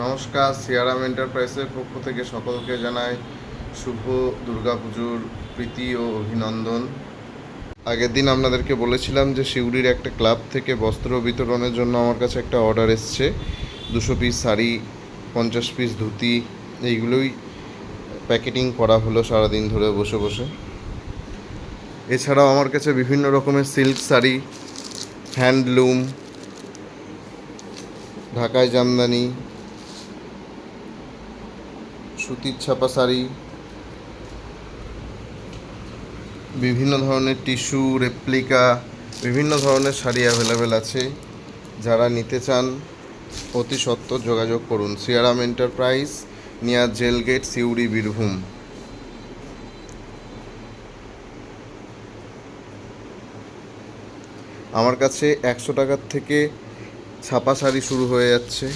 নমস্কার, সিয়ারাম এন্টারপ্রাইজের পক্ষ থেকে সকলকে জানাই শুভ দুর্গাপুজোর প্রীতি ও অভিনন্দন। আগের দিন আপনাদেরকে বলেছিলাম যে সিউড়ির একটা ক্লাব থেকে বস্ত্র বিতরণের জন্য আমার কাছে একটা অর্ডার এসছে। 200 পিস শাড়ি, 50 পিস ধুতি, এইগুলোই প্যাকেটিং করা হলো সারাদিন ধরে বসে বসে। এছাড়াও আমার কাছে বিভিন্ন রকমের সিল্ক শাড়ি, হ্যান্ডলুম, ঢাকায় জামদানি, সুতির ছাপা শাড়ি, বিভিন্ন ধরনের টিস্যু, রেপ্লিকা, বিভিন্ন ধরনের শাড়ি অ্যাভেলেবেল আছে। যারা নিতে চান অতি সত্বর যোগাযোগ করুন। Siyaram enterprise, near jail gate, Suri, Birbhum. আমার কাছে 100 টাকার থেকে ছাপা শাড়ি শুরু হয়ে যাচ্ছে।